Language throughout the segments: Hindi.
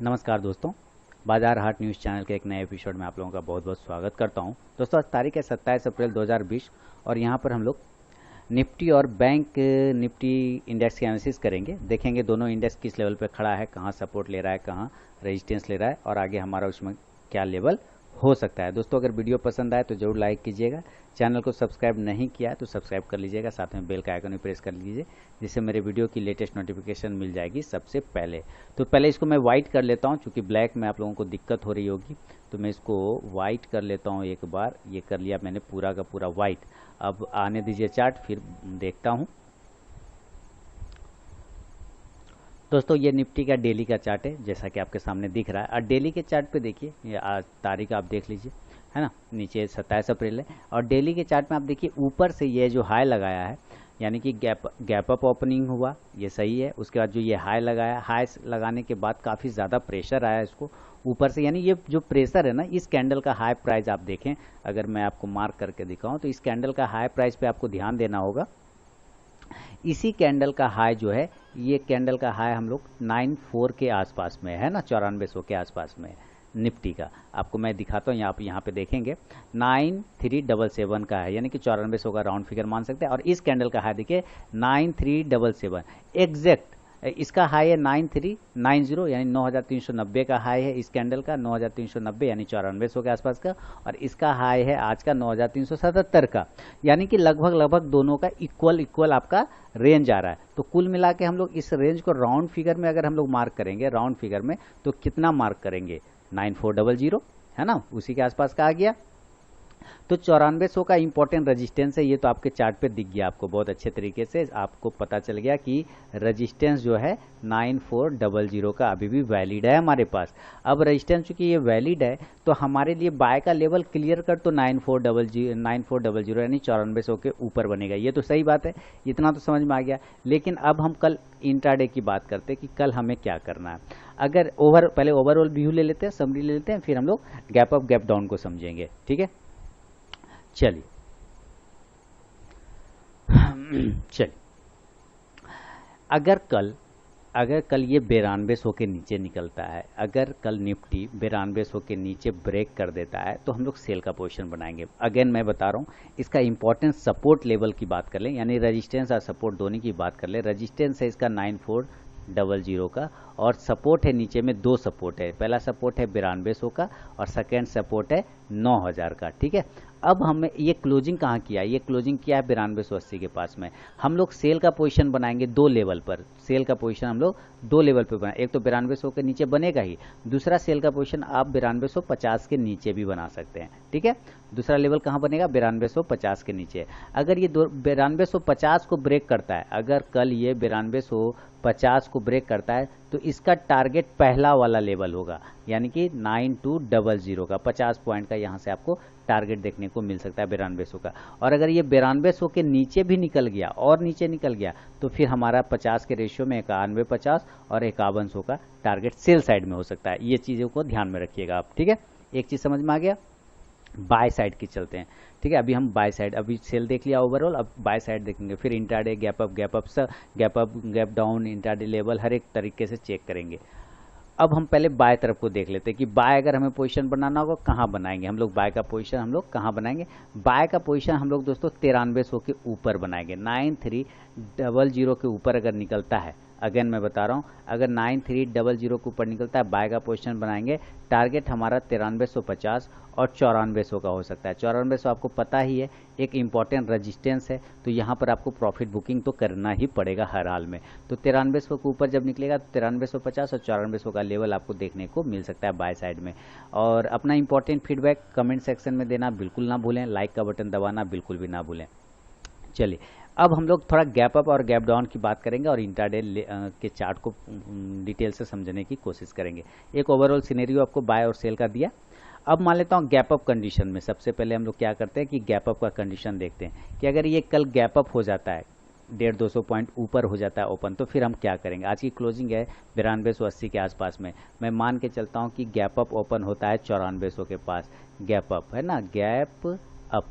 नमस्कार दोस्तों, बाजार हाट न्यूज़ चैनल के एक नए एपिसोड में आप लोगों का बहुत बहुत स्वागत करता हूं। दोस्तों आज तारीख है 27 अप्रैल 2020 और यहां पर हम लोग निफ्टी और बैंक निफ्टी इंडेक्स की एनालिसिस करेंगे। देखेंगे दोनों इंडेक्स किस लेवल पे खड़ा है, कहां सपोर्ट ले रहा है, कहां रेजिस्टेंस ले रहा है और आगे हमारा उसमें क्या लेवल हो सकता है। दोस्तों अगर वीडियो पसंद आए तो जरूर लाइक कीजिएगा, चैनल को सब्सक्राइब नहीं किया है तो सब्सक्राइब कर लीजिएगा, साथ में बेल का आइकन भी प्रेस कर लीजिए जिससे मेरे वीडियो की लेटेस्ट नोटिफिकेशन मिल जाएगी सबसे पहले। तो पहले इसको मैं वाइट कर लेता हूं, क्योंकि ब्लैक में आप लोगों को दिक्कत हो रही होगी, तो मैं इसको वाइट कर लेता हूं एक बार। ये कर लिया मैंने पूरा का पूरा वाइट। अब आने दीजिए चार्ट, फिर देखता हूं। दोस्तों ये निफ्टी का डेली का चार्ट है, जैसा कि आपके सामने दिख रहा है। और डेली के चार्ट पे देखिए, ये आज तारीख आप देख लीजिए, है ना, नीचे 27 अप्रैल है। और डेली के चार्ट में आप देखिए ऊपर से ये जो हाई लगाया है, यानी कि गैप अप ओपनिंग हुआ, ये सही है। उसके बाद जो ये हाई लगाया, हाई लगाने के बाद काफ़ी ज़्यादा प्रेशर आया इसको ऊपर से, यानी ये जो प्रेशर है ना, इस कैंडल का हाई प्राइस आप देखें, अगर मैं आपको मार्क करके दिखाऊं तो इस कैंडल का हाई प्राइस पे आपको ध्यान देना होगा। इसी कैंडल का हाई जो है, ये कैंडल का हाई हम लोग 94 के आसपास में है ना, 9400 के आसपास में निफ्टी का। आपको मैं दिखाता हूँ, यहाँ पे देखेंगे 9377 का है, यानी कि 9400 का राउंड फिगर मान सकते हैं। और इस कैंडल का हाई देखिए 9377 एग्जैक्ट, इसका हाई है 9390, यानी 9390 का हाई है इस कैंडल का, 9390 यानी 9400 के आसपास का। और इसका हाई है आज का 9377 का, यानी कि लगभग दोनों का इक्वल आपका रेंज आ रहा है। तो कुल मिला के हम लोग इस रेंज को राउंड फिगर में अगर हम लोग मार्क करेंगे, राउंड फिगर में, तो कितना मार्क करेंगे, 9400 है ना, उसी के आसपास का आ गया। तो 9400 का इंपॉर्टेंट रेजिस्टेंस है, ये तो आपके चार्ट पे दिख गया आपको बहुत अच्छे तरीके से, आपको पता चल गया कि रेजिस्टेंस जो है 9400 का अभी भी वैलिड है हमारे पास। अब रेजिस्टेंस चूंकि ये वैलिड है तो हमारे लिए बाय का लेवल क्लियर कर तो 9400 यानी 9400 के ऊपर बनेगा, ये तो सही बात है, इतना तो समझ में आ गया। लेकिन अब हम कल इंट्राडे की बात करते हैं कि कल हमें क्या करना है। अगर पहले ओवरऑल व्यू ले लेते हैं, समरी ले लेते हैं, फिर हम लोग गैप अप गैप डाउन को समझेंगे, ठीक है। चलिए चलिए, अगर कल ये 9200 के नीचे निकलता है, अगर कल निफ्टी 9200 के नीचे ब्रेक कर देता है तो हम लोग सेल का पोजीशन बनाएंगे। अगेन मैं बता रहा हूँ, इसका इंपॉर्टेंट सपोर्ट लेवल की बात कर लें, यानी रेजिस्टेंस और सपोर्ट दोनों की बात कर लें। रेजिस्टेंस है इसका 9400 का, और सपोर्ट है नीचे में दो सपोर्ट है, पहला सपोर्ट है 9200 का और सेकेंड सपोर्ट है 9000 का, ठीक है। अब हमें ये क्लोजिंग कहाँ किया, ये क्लोजिंग किया है 9280 के पास में। हम लोग सेल का पोजीशन बनाएंगे दो लेवल पर, सेल का पोजीशन हम लोग दो लेवल पर बनाए, एक तो 9200 के नीचे बनेगा ही, दूसरा सेल का पोजीशन आप 9250 के नीचे भी बना सकते हैं, ठीक है। दूसरा लेवल कहाँ बनेगा, 9250 के नीचे। अगर ये 9250 को ब्रेक करता है, अगर कल ये 9250 को ब्रेक करता है तो इसका टारगेट पहला वाला लेवल होगा, यानी कि 9200 का 50 पॉइंट का यहाँ से आपको टारगेट देखने को मिल सकता है 9200 का। और अगर ये 9200 के नीचे भी निकल गया और नीचे निकल गया तो फिर हमारा 50 के रेशियो में 9150 और 5100 का टारगेट सेल साइड में हो सकता है। ये चीज़ों को ध्यान में रखिएगा आप, ठीक है। एक चीज़ समझ में आ गया। बाय साइड की चलते हैं, ठीक है। अभी हम बाय साइड, अभी सेल देख लिया ओवरऑल, अब बाय साइड देखेंगे, फिर intraday gap up gap down, intraday level, हर एक तरीके से चेक करेंगे। अब हम पहले बाय तरफ को देख लेते हैं कि बाय अगर हमें पोजीशन बनाना होगा कहाँ बनाएंगे हम लोग, बाय का पोजीशन हम लोग कहाँ बनाएंगे। बाय का पोजीशन हम लोग दोस्तों 9300 के ऊपर बनाएंगे, 9300 के ऊपर अगर निकलता है, अगेन मैं बता रहा हूँ, अगर 9300 के ऊपर निकलता है बाय का पोजीशन बनाएंगे। टारगेट हमारा 9350 और 9400 का हो सकता है। 9400 आपको पता ही है एक इंपॉर्टेंट रेजिस्टेंस है, तो यहाँ पर आपको प्रॉफिट बुकिंग तो करना ही पड़ेगा हर हाल में। तो 9300 के ऊपर जब निकलेगा तो 9350 और 9400 का लेवल आपको देखने को मिल सकता है बाय साइड में। और अपना इंपॉर्टेंट फीडबैक कमेंट सेक्शन में देना बिल्कुल ना भूलें, लाइक का बटन दबाना बिल्कुल भी ना भूलें। चलिए अब हम लोग थोड़ा गैप अप और गैप डाउन की बात करेंगे और इंट्राडे के चार्ट को डिटेल से समझने की कोशिश करेंगे। एक ओवरऑल सिनेरियो आपको बाय और सेल का दिया। अब मान लेता हूँ गैप अप कंडीशन में, सबसे पहले हम लोग क्या करते हैं कि गैप अप का कंडीशन देखते हैं कि अगर ये कल गैप अप हो जाता है, 150-200 पॉइंट ऊपर हो जाता है ओपन, तो फिर हम क्या करेंगे। आज की क्लोजिंग है 9280 के आसपास में, मैं मान के चलता हूँ कि गैप अप ओपन होता है 9400 के पास, गैप अप है ना, गैप अप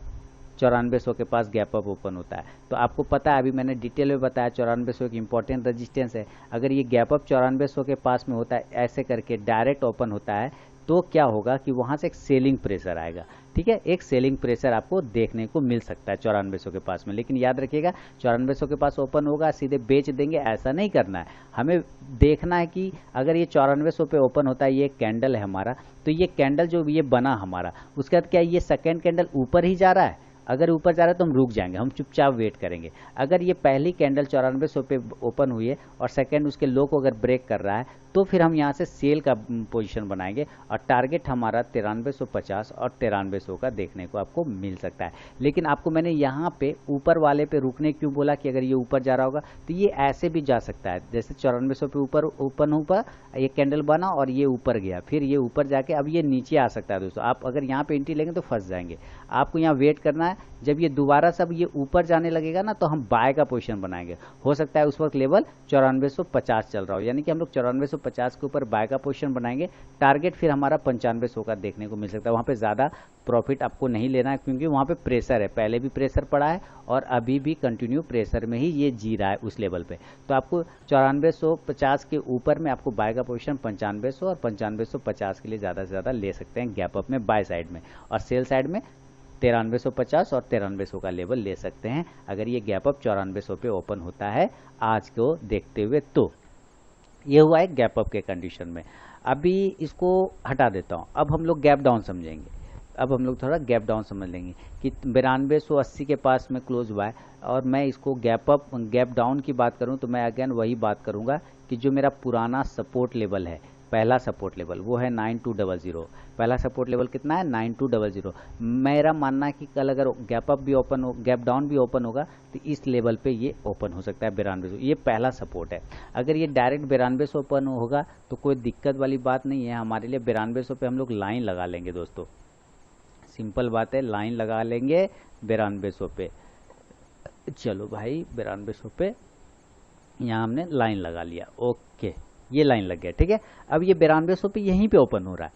9400 के पास गैप अप ओपन होता है। तो आपको पता है, अभी मैंने डिटेल में बताया 9400 एक इंपॉर्टेंट रजिस्टेंस है। अगर ये गैप अप 9400 के पास में होता है, ऐसे करके डायरेक्ट ओपन होता है, तो क्या होगा कि वहां से एक सेलिंग प्रेशर आएगा। ठीक है, एक सेलिंग प्रेशर आपको देखने को मिल सकता है 9400 के पास में। लेकिन याद रखिएगा 9400 के पास ओपन होगा सीधे बेच देंगे, ऐसा नहीं करना है। हमें देखना है कि अगर ये 9400 पे ओपन होता है, ये कैंडल है हमारा, तो ये कैंडल जो ये बना हमारा, उसके बाद क्या ये सेकेंड कैंडल ऊपर ही जा रहा है। अगर ऊपर जा रहा है तो हम रुक जाएंगे, हम चुपचाप वेट करेंगे। अगर ये पहली कैंडल 9400 पे ओपन हुई है और सेकंड उसके लो को अगर ब्रेक कर रहा है, तो फिर हम यहाँ से सेल का पोजीशन बनाएंगे और टारगेट हमारा 9350 और 9300 का देखने को आपको मिल सकता है। लेकिन आपको मैंने यहाँ पे ऊपर वाले पे रुकने क्यों बोला कि अगर ये ऊपर जा रहा होगा तो ये ऐसे भी जा सकता है। जैसे 9400 पे ऊपर ओपन ऊपर ये कैंडल बना और ये ऊपर गया, फिर ये ऊपर जाके अब ये नीचे आ सकता है। दोस्तों आप अगर यहाँ पे एंट्री लेंगे तो फंस जाएंगे। आपको यहाँ वेट करना है, जब ये दोबारा सब ये ऊपर जाने लगेगा ना, तो हम बाय का पोजीशन बनाएंगे। हो सकता है उस वक्त लेवल 9450 चल रहा हो, यानी कि हम लोग 9450 के ऊपर बाय का पोजीशन बनाएंगे। टारगेट फिर हमारा 9500 का देखने को मिल सकता है। वहाँ पे ज़्यादा प्रॉफिट आपको नहीं लेना है, क्योंकि वहाँ पे प्रेशर है, पहले भी प्रेशर पड़ा है और अभी भी कंटिन्यू प्रेशर में ही ये जी रहा है उस लेवल पे। तो आपको 9450 के ऊपर में आपको बाय का पोजीशन 9500 और 9550 के लिए ज़्यादा से ज़्यादा ले सकते हैं गैप अप में बाय साइड में, और सेल साइड में 9350 और 9300 का लेवल ले सकते हैं अगर ये गैप अप 9400 पे ओपन होता है आज को देखते हुए। तो ये हुआ है गैप अप के कंडीशन में। अभी इसको हटा देता हूँ, अब हम लोग गैप डाउन समझेंगे। अब हम लोग थोड़ा गैप डाउन समझ लेंगे कि 9280 के पास में क्लोज हुआ है, और मैं इसको गैप डाउन की बात करूं तो मैं अगेन वही बात करूंगा कि जो मेरा पुराना सपोर्ट लेवल है, पहला सपोर्ट लेवल वो है 9200। पहला सपोर्ट लेवल कितना है? 9200। मेरा मानना है कि कल अगर गैप डाउन भी ओपन होगा तो इस लेवल पे ये ओपन हो सकता है 9200। ये पहला सपोर्ट है। अगर ये डायरेक्ट 9200 ओपन होगा तो कोई दिक्कत वाली बात नहीं है हमारे लिए। 9200 पे हम लोग लाइन लगा लेंगे दोस्तों, सिंपल बात है, लाइन लगा लेंगे 9200 पे। चलो भाई 9200 पे यहाँ हमने लाइन लगा लिया। ओके, ये लाइन लग गया, ठीक है। अब ये 9200 पे यहीं पे ओपन हो रहा है,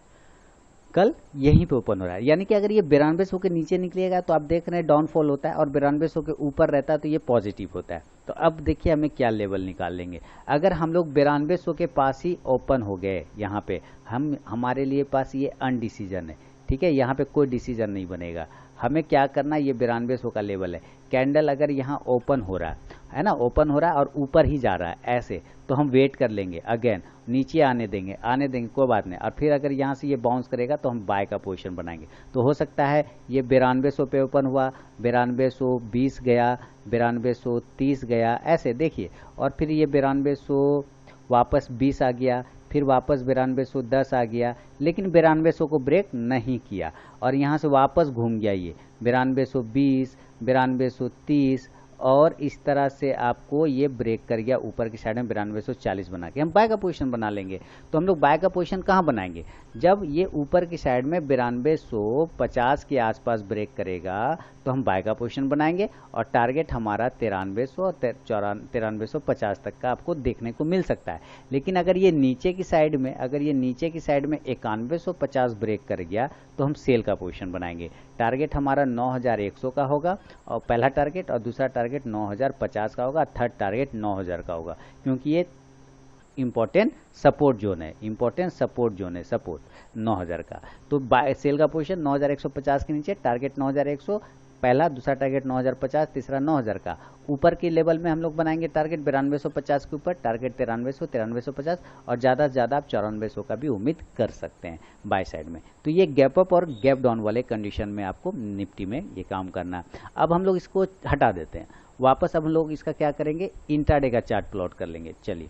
कल यहीं पे ओपन हो रहा है, यानी कि अगर ये 9200 के नीचे निकलेगा तो आप देख रहे हैं डाउनफॉल होता है, और 9200 के ऊपर रहता है तो ये पॉजिटिव होता है। तो अब देखिए हमें क्या लेवल निकाल लेंगे। अगर हम लोग 9200 के पास ही ओपन हो गए, यहाँ पे हमारे लिए पास ये अनडिसीजन है, ठीक है, यहाँ पे कोई डिसीजन नहीं बनेगा। हमें क्या करना है, ये 9200 का लेवल है, कैंडल अगर यहाँ ओपन हो रहा है ना, ओपन हो रहा है और ऊपर ही जा रहा है ऐसे, तो हम वेट कर लेंगे, अगेन नीचे आने देंगे कोई बात नहीं, और फिर अगर यहाँ से ये बाउंस करेगा तो हम बाय का पोजीशन बनाएंगे। तो हो सकता है ये 9200 पे ओपन हुआ, 9220 गया, 9230 गया, ऐसे देखिए, और फिर ये 9200 वापस 20 आ गया, फिर वापस 9210 आ गया, लेकिन 9200 को ब्रेक नहीं किया और यहाँ से वापस घूम गया ये 9220, 9230, और इस तरह से आपको ये ब्रेक कर गया ऊपर की साइड में 9240 बना के हम बाय का पोजीशन बना लेंगे। तो हम लोग बाय का पोजीशन कहाँ बनाएंगे? जब ये ऊपर की साइड में 9250 के आसपास ब्रेक करेगा तो हम बाय का पोजीशन बनाएंगे, और टारगेट हमारा 9300 और 9350 तक का आपको देखने को मिल सकता है। लेकिन अगर ये नीचे की साइड में 9150 ब्रेक कर गया तो हम सेल का पोजीशन बनाएंगे। टारगेट हमारा 9100 का होगा, और पहला टारगेट, और दूसरा टारगेट 9050 का होगा, थर्ड टारगेट 9000 का होगा, क्योंकि ये इंपॉर्टेंट सपोर्ट जोन है, सपोर्ट 9000 का। तो सेल का पोजीशन 9150 के नीचे, टारगेट 9100 पहला, दूसरा टारगेट 9050, तीसरा 9000 का। ऊपर के लेवल में हम लोग बनाएंगे टारगेट 9250 के ऊपर, टारगेट 9300, 9350, और ज़्यादा से ज़्यादा आप 9400 का भी उम्मीद कर सकते हैं बाय साइड में। तो ये गैप अप और गैप डाउन वाले कंडीशन में आपको निफ्टी में ये काम करना है। अब हम लोग इसको हटा देते हैं, वापस अब हम लोग इसका क्या करेंगे, इंट्राडे का चार्ट प्लॉट कर लेंगे। चलिए,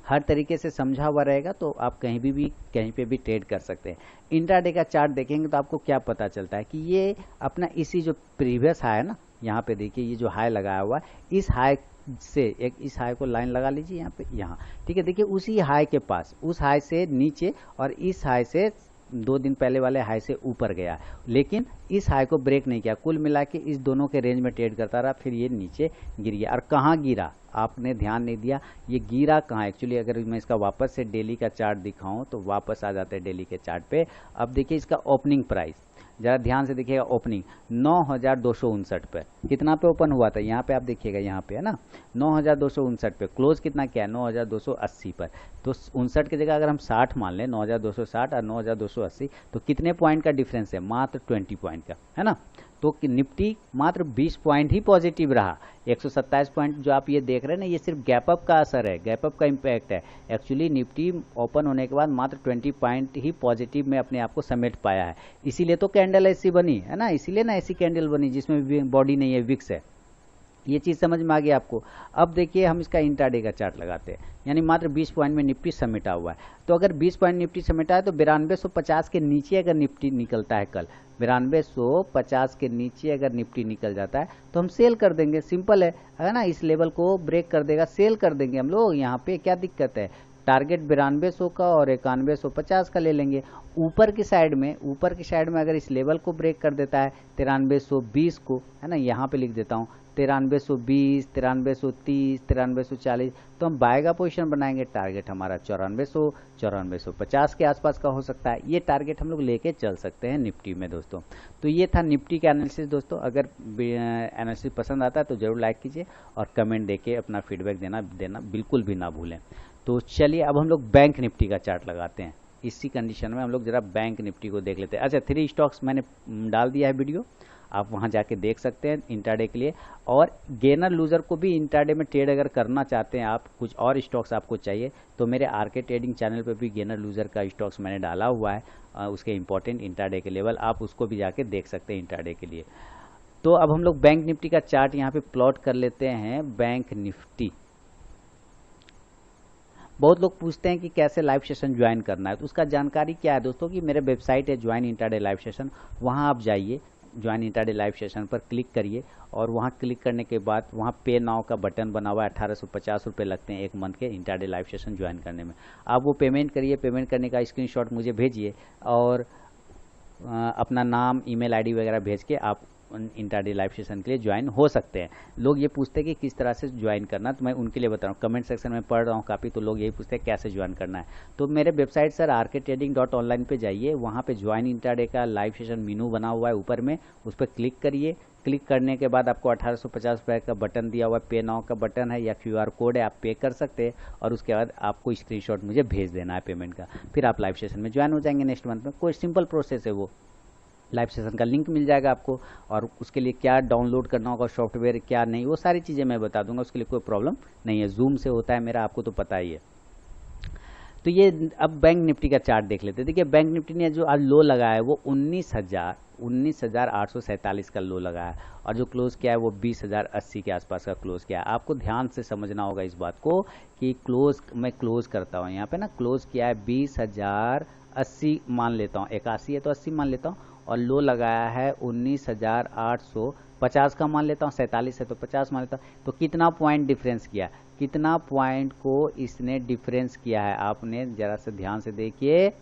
हर तरीके से समझा हुआ रहेगा तो आप कहीं पे भी ट्रेड कर सकते हैं। इंट्राडे का चार्ट देखेंगे तो आपको क्या पता चलता है कि ये अपना इसी जो प्रीवियस हाई है ना, यहाँ पे देखिए ये जो हाई लगाया हुआ है, इस हाई से इस हाई को लाइन लगा लीजिए यहाँ पे, यहाँ, ठीक है। देखिए उसी हाई के पास, उस हाई से नीचे और इस हाई से 2 दिन पहले वाले हाई से ऊपर गया, लेकिन इस हाई को ब्रेक नहीं किया। कुल मिला के इस दोनों के रेंज में ट्रेड करता रहा, फिर ये नीचे गिर गया। और कहाँ गिरा आपने ध्यान नहीं दिया, ये गिरा कहाँ एक्चुअली। अगर मैं इसका वापस से डेली का चार्ट दिखाऊं तो वापस आ जाते हैं डेली के चार्ट पे। अब देखिए इसका ओपनिंग प्राइस, जरा ध्यान से देखिएगा ओपनिंग 9,259 पे, कितना पे ओपन हुआ था, यहाँ पे आप देखिएगा, यहाँ पे है ना 9,259 पे, क्लोज कितना क्या है 9,280 पर। तो 59 की जगह अगर हम 60 मान लें, 9,260 और 9,280, तो कितने पॉइंट का डिफरेंस है, मात्र 20 पॉइंट का, है ना। तो निफ्टी मात्र 20 पॉइंट ही पॉजिटिव रहा। 127 पॉइंट जो आप ये देख रहे हैं ना, ये सिर्फ गैप अप का असर है, गैप अप का इम्पैक्ट है। एक्चुअली निफ्टी ओपन होने के बाद मात्र 20 पॉइंट ही पॉजिटिव में अपने आप को समेट पाया है। इसीलिए तो कैंडल ऐसी बनी है ना, इसीलिए ना ऐसी कैंडल बनी जिसमें बॉडी नहीं है, विक्स है। ये चीज़ समझ में आ गई आपको। अब देखिए हम इसका इंट्राडे का चार्ट लगाते हैं, यानी मात्र 20 पॉइंट में निफ्टी समेटा हुआ है। तो अगर 20 पॉइंट निफ्टी समेटा है तो 9250 के नीचे अगर निफ्टी निकलता है कल, 9250 के नीचे अगर निफ्टी निकल जाता है तो हम सेल कर देंगे, सिंपल है ना। इस लेवल को ब्रेक कर देगा, सेल कर देंगे हम लोग, यहाँ पे क्या दिक्कत है। टारगेट 9200 का और 9150 का ले लेंगे। ऊपर की साइड में अगर इस लेवल को ब्रेक कर देता है 9320 को, है ना, यहाँ पे लिख देता हूँ 9320, 9330, 9340, तो हम बाय का पोजीशन बनाएंगे। टारगेट हमारा 9400, 9450 के आसपास का हो सकता है। ये टारगेट हम लोग लेके चल सकते हैं निफ्टी में दोस्तों। तो ये था निफ्टी का एनालिसिस दोस्तों। अगर एनालिसिस पसंद आता है तो जरूर लाइक कीजिए और कमेंट देके अपना फीडबैक देना बिल्कुल भी ना भूलें। तो चलिए अब हम लोग बैंक निफ्टी का चार्ट लगाते हैं। इसी कंडीशन में हम लोग जरा बैंक निफ्टी को देख लेते हैं। अच्छा, 3 स्टॉक्स मैंने डाल दिया है वीडियो, आप वहां जाके देख सकते हैं इंट्राडे के लिए। और गेनर लूजर को भी इंट्राडे में ट्रेड अगर करना चाहते हैं आप, कुछ और स्टॉक्स आपको चाहिए, तो मेरे आरके ट्रेडिंग चैनल पे भी गेनर लूजर का स्टॉक्स मैंने डाला हुआ है, उसके इंपॉर्टेंट इंट्राडे के लेवल, आप उसको भी जाके देख सकते हैं इंट्राडे के लिए। तो अब हम लोग बैंक निफ्टी का चार्ट यहाँ पे प्लॉट कर लेते हैं। बैंक निफ्टी, बहुत लोग पूछते हैं कि कैसे लाइव सेशन ज्वाइन करना है, तो उसका जानकारी क्या है दोस्तों कि मेरे वेबसाइट है ज्वाइन इंट्राडे लाइव सेशन, वहाँ आप जाइए, ज्वाइन इंट्राडे लाइव सेशन पर क्लिक करिए और वहाँ क्लिक करने के बाद वहाँ पे नाउ का बटन बना हुआ है। 1850 रुपये लगते हैं एक मंथ के इंट्राडे लाइव सेशन ज्वाइन करने में। आप वो पेमेंट करिए, पेमेंट करने का स्क्रीनशॉट मुझे भेजिए और अपना नाम, ईमेल आईडी वगैरह भेज के आप इंट्राडे लाइव सेशन के लिए ज्वाइन हो सकते हैं। लोग ये पूछते हैं कि किस तरह से ज्वाइन करना, तो मैं उनके लिए बता रहा हूँ। कमेंट सेक्शन में पढ़ रहा हूँ काफ़ी, तो लोग यही पूछते हैं कैसे ज्वाइन करना है। तो मेरे वेबसाइट सर rktrading.online पे जाइए, वहाँ पे ज्वाइन इंट्राडे का लाइव सेशन मेनू बना हुआ है ऊपर में, उस पर क्लिक करिए। क्लिक करने के बाद आपको 1850 रुपये का बटन दिया हुआ है, पे नाउ का बटन है या QR कोड है, आप पे कर सकते हैं और उसके बाद आपको स्क्रीनशॉट मुझे भेज देना है पेमेंट का, फिर आप लाइव सेशन में ज्वाइन हो जाएंगे नेक्स्ट मंथ में। कोई सिंपल प्रोसेस है, वो लाइव सेशन का लिंक मिल जाएगा आपको और उसके लिए क्या डाउनलोड करना होगा सॉफ्टवेयर, क्या नहीं, वो सारी चीज़ें मैं बता दूंगा, उसके लिए कोई प्रॉब्लम नहीं है। जूम से होता है मेरा, आपको तो पता ही है। तो ये अब बैंक निफ्टी का चार्ट देख लेते हैं। देखिए बैंक निफ्टी ने जो आज लो लगाया है वो 19,847 का लो लगाया है और जो क्लोज किया है वो 20,080 के आसपास का क्लोज किया है। आपको ध्यान से समझना होगा इस बात को कि क्लोज, मैं क्लोज करता हूँ यहाँ पे ना, क्लोज किया है 20,080 मान लेता हूँ, 81 है तो 80 मान लेता हूँ, और लो लगाया है 19,850 का मान लेता हूँ, 47 है तो 50 मान लेता हूँ। तो कितना पॉइंट डिफरेंस किया, कितना पॉइंट को इसने डिफरेंस किया है, आपने जरा से ध्यान से देखिए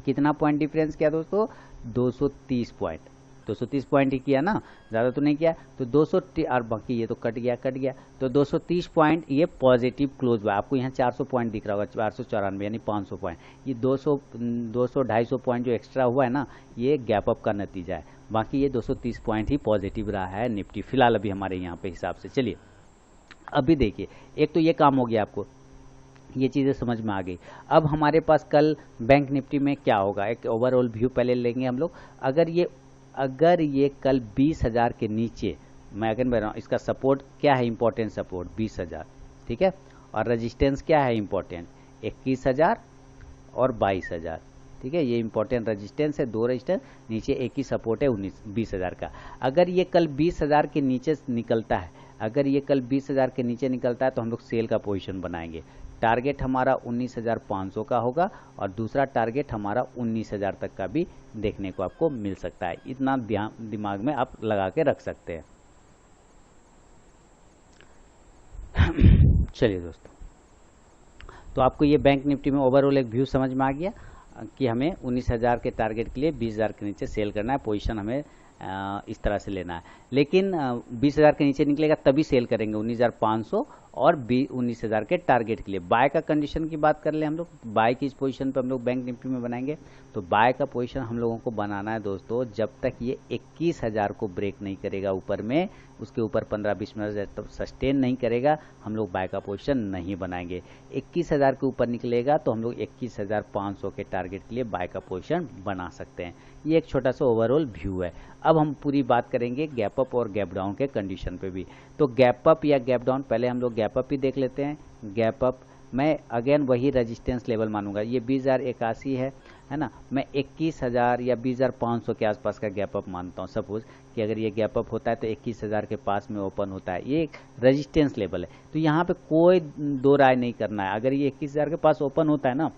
कितना पॉइंट डिफरेंस किया दोस्तों, 230 पॉइंट, 230 पॉइंट ही किया ना, ज़्यादा तो नहीं किया। तो 200 और बाकी ये तो कट गया, तो 230 पॉइंट ये पॉजिटिव क्लोज हुआ। आपको यहाँ 400 पॉइंट दिख रहा होगा, 494 यानी 500 पॉइंट, ये 200 250 पॉइंट जो एक्स्ट्रा हुआ है ना, ये गैप अप का नतीजा है। बाकी ये 230 पॉइंट ही पॉजिटिव रहा है निफ्टी फिलहाल अभी हमारे यहाँ पे हिसाब से। चलिए अभी देखिए, एक तो ये काम हो गया, आपको ये चीज़ें समझ में आ गई। अब हमारे पास कल बैंक निफ्टी में क्या होगा, एक ओवरऑल व्यू पहले लेंगे हम लोग। अगर ये कल 20,000 के नीचे, मैं अगर बता रहा हूँ इसका सपोर्ट क्या है, इंपॉर्टेंट सपोर्ट 20,000, ठीक है, और रेजिस्टेंस क्या है इंपॉर्टेंट, 21,000 और 22,000, ठीक है, ये इंपॉर्टेंट रेजिस्टेंस है, 2 रेजिस्टेंस, नीचे एक ही सपोर्ट है 20,000 का। अगर ये कल 20,000 के नीचे निकलता है, अगर ये कल 20,000 के नीचे निकलता है तो हम लोग सेल का पोजीशन बनाएंगे। टारगेट हमारा 19,500 का होगा और दूसरा टारगेट हमारा 19,000 तक का भी देखने को आपको मिल सकता है। इतना दिमाग में आप लगा के रख सकते हैं। चलिए दोस्तों, तो आपको ये बैंक निफ्टी में ओवरऑल एक व्यू समझ में आ गया कि हमें 19,000 के टारगेट के लिए 20,000 के नीचे सेल करना है, पोजीशन हमें इस तरह से लेना है। लेकिन 20,000 के नीचे निकलेगा तभी सेल करेंगे 19,500 और 19,000 के टारगेट के लिए। बाय का कंडीशन की बात कर ले हम लोग, बाय की इस पोजीशन पे हम लोग बैंक निफ्टी में बनाएंगे। तो बाय का पोजीशन हम लोगों को बनाना है दोस्तों, जब तक ये 21,000 को ब्रेक नहीं करेगा ऊपर में, उसके ऊपर 15-20 मिनट जब तक सस्टेन नहीं करेगा, हम लोग बाय का पोजीशन नहीं बनाएंगे। 21,000 के ऊपर निकलेगा तो हम लोग 21,500 के टारगेट के लिए बाय का पोजीशन बना सकते हैं। ये एक छोटा सा ओवरऑल व्यू है। अब हम पूरी बात करेंगे गैप अप और गैप डाउन के कंडीशन पे भी। तो गैप अप या गैप डाउन, पहले हम लोग गैप अप ही देख लेते हैं। गैप अप मैं अगेन वही रेजिस्टेंस लेवल मानूंगा, ये 20,081 है ना, मैं 21,000 या 20,500 के आसपास का गैप अप मानता हूँ। सपोज कि अगर ये गैप अप होता है तो 21,000 के पास में ओपन होता है, ये एक रेजिस्टेंस लेवल है। तो यहाँ पे कोई दो राय नहीं करना है। अगर ये 21,000 के पास ओपन होता है ना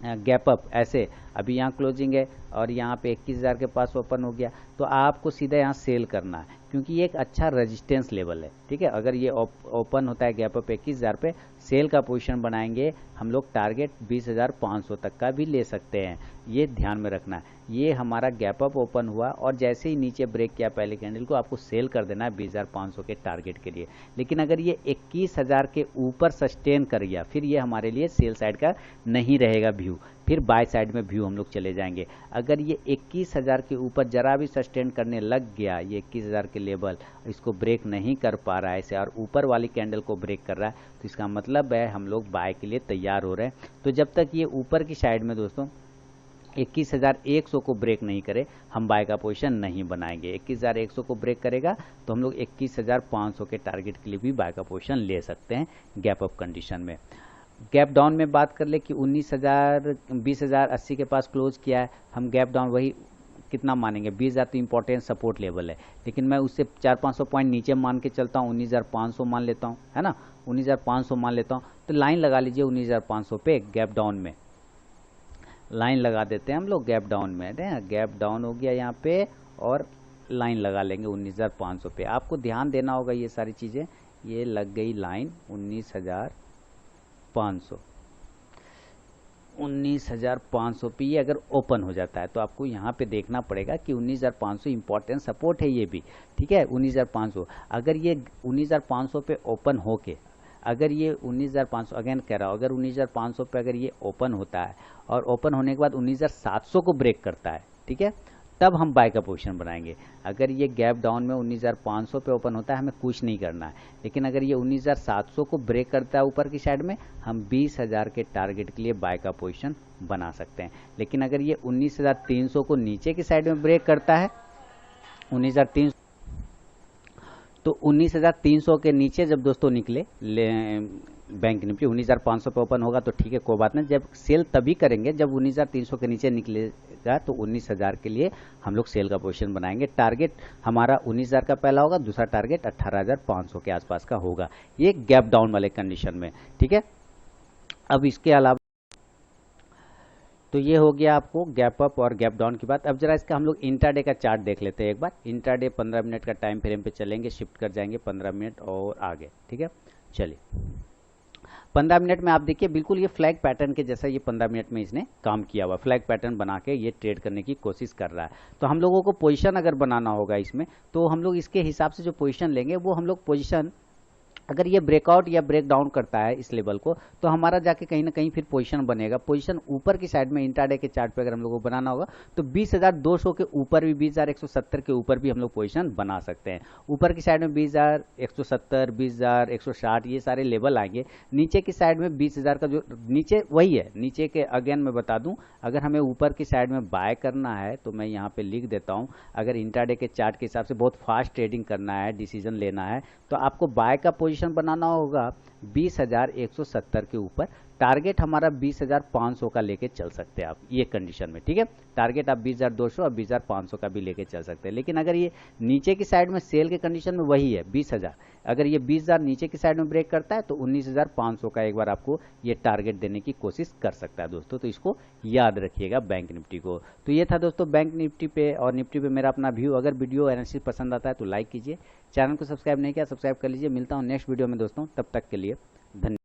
गैप अप, ऐसे अभी यहाँ क्लोजिंग है और यहाँ पे 21,000 के पास ओपन हो गया, तो आपको सीधा यहाँ सेल करना है, क्योंकि ये एक अच्छा रेजिस्टेंस लेवल है। ठीक है, अगर ये ओपन होता है गैप अप 21,000 पे, सेल का पोजीशन बनाएंगे हम लोग, टारगेट 20,500 तक का भी ले सकते हैं। ये ध्यान में रखना है। ये हमारा गैप अप ओपन हुआ और जैसे ही नीचे ब्रेक किया पहले कैंडल को, आपको सेल कर देना है 20,500 के टारगेट के लिए। लेकिन अगर ये 21,000 के ऊपर सस्टेन कर गया, फिर ये हमारे लिए सेल साइड का नहीं रहेगा व्यू, फिर बाय साइड में व्यू हम लोग चले जाएंगे। अगर ये 21,000 के ऊपर जरा भी सस्टेन करने लग गया, ये 21,000 के लेवल इसको ब्रेक नहीं कर पा रहा है ऐसे, और ऊपर वाली कैंडल को ब्रेक कर रहा है, तो इसका मतलब है हम लोग बाय के लिए तैयार हो रहे हैं। तो जब तक ये ऊपर की साइड में दोस्तों 21,100 को ब्रेक नहीं करे, हम बाय का पोजीशन नहीं बनाएंगे। 21,100 को ब्रेक करेगा तो हम लोग 21,500 के टारगेट के लिए भी बाय का पोजीशन ले सकते हैं गैप अप कंडीशन में। गैप डाउन में बात कर ले कि 20,080 के पास क्लोज किया है, हम गैप डाउन वही कितना मानेंगे, 20,000 तो इंपॉर्टेंट सपोर्ट लेवल है, लेकिन मैं उससे 400-500 पॉइंट नीचे मान के चलता हूँ, 19,500 मान लेता हूँ, है ना, 19,500 मान लेता हूँ। तो लाइन लगा लीजिए 19,500 पे गैप डाउन में, लाइन लगा देते हैं हम लोग गैप डाउन में। गैप डाउन हो गया यहाँ पे और लाइन लगा लेंगे 19,500 पे। आपको ध्यान देना होगा ये सारी चीज़ें। ये लग गई लाइन 19,500 पे। ये अगर ओपन हो जाता है तो आपको यहाँ पे देखना पड़ेगा कि 19,500 इंपॉर्टेंट सपोर्ट है ये भी। ठीक है, 19,500 अगर ये 19,500 पे ओपन होके, अगर ये 19,500 अगेन कह रहा हूँ, अगर 19,500 पे अगर ये ओपन होता है और ओपन होने के बाद 19,700 को ब्रेक करता है, ठीक है, तब हम बाय का पोजीशन बनाएंगे। अगर ये गैप डाउन में 19,500 पे ओपन होता है, हमें कुछ नहीं करना है। लेकिन अगर ये 19,700 को ब्रेक करता है ऊपर की साइड में, हम 20,000 के टारगेट के लिए बाय का पोजीशन बना सकते हैं। लेकिन अगर ये 19,300 को नीचे की साइड में ब्रेक करता है, 19,300, तो 19,300 के नीचे जब दोस्तों निकले बैंक निफ्टी 19,500 पे ओपन होगा तो ठीक है, कोई बात नहीं। जब सेल तभी करेंगे जब 19,300 के नीचे निकलेगा, तो 19,000 के लिए हम लोग सेल का पोजीशन बनाएंगे। टारगेट हमारा 19,000 का पहला होगा, दूसरा टारगेट 18,500 के आसपास का होगा, ये गैप डाउन वाले कंडीशन में। ठीक है, अब इसके अलावा तो ये हो गया आपको गैप अप और गैप डाउन की बात। अब जरा इसका हम लोग इंट्राडे का चार्ट देख लेते हैं एक बार। इंट्राडे 15 मिनट का टाइम फ्रेम पे चलेंगे, शिफ्ट कर जाएंगे 15 मिनट और आगे। ठीक है, चलिए 15 मिनट में आप देखिए बिल्कुल ये फ्लैग पैटर्न के जैसा ये 15 मिनट में इसने काम किया हुआ, फ्लैग पैटर्न बना के ये ट्रेड करने की कोशिश कर रहा है। तो हम लोगों को पोजीशन अगर बनाना होगा इसमें, तो हम लोग इसके हिसाब से जो पोजीशन लेंगे, वो हम लोग पोजीशन अगर ये ब्रेकआउट या ब्रेक डाउन करता है इस लेवल को, तो हमारा जाके कहीं ना कहीं फिर पोजीशन बनेगा। पोजीशन ऊपर की साइड में इंट्राडे के चार्ट पे अगर हम लोग को बनाना होगा, तो 20,200 के ऊपर भी, 20,170 के ऊपर भी हम लोग पोजीशन बना सकते हैं। ऊपर की साइड में 20,170, 20,160 ये सारे लेवल आएंगे। नीचे की साइड में 20,000 का जो नीचे वही है, नीचे के अगेन मैं बता दूं, अगर हमें ऊपर की साइड में बाय करना है तो मैं यहाँ पे लिख देता हूँ, अगर इंट्राडे के चार्ट के हिसाब से बहुत फास्ट ट्रेडिंग करना है, डिसीजन लेना है, तो आपको बाय का पोजीशन बनाना होगा 20,170 के ऊपर। टारगेट हमारा 20,500 का लेके चल सकते हैं आप ये कंडीशन में। ठीक है, टारगेट आप 20,200 और 20,500 का भी लेके चल सकते हैं। लेकिन अगर ये नीचे की साइड में सेल के कंडीशन में वही है 20,000, अगर ये 20,000 नीचे की साइड में ब्रेक करता है तो 19,500 का एक बार आपको ये टारगेट देने की कोशिश कर सकता है दोस्तों। तो इसको याद रखिएगा बैंक निफ्टी को। तो ये था दोस्तों बैंक निफ्टी पे और निफ्टी पे मेरा अपना व्यू। अगर वीडियो एनालिसिस पसंद आता है तो लाइक कीजिए, चैनल को सब्सक्राइब नहीं किया सब्सक्राइब कर लीजिए। मिलता हूँ नेक्स्ट वीडियो में दोस्तों, तब तक के लिए धन्यवाद।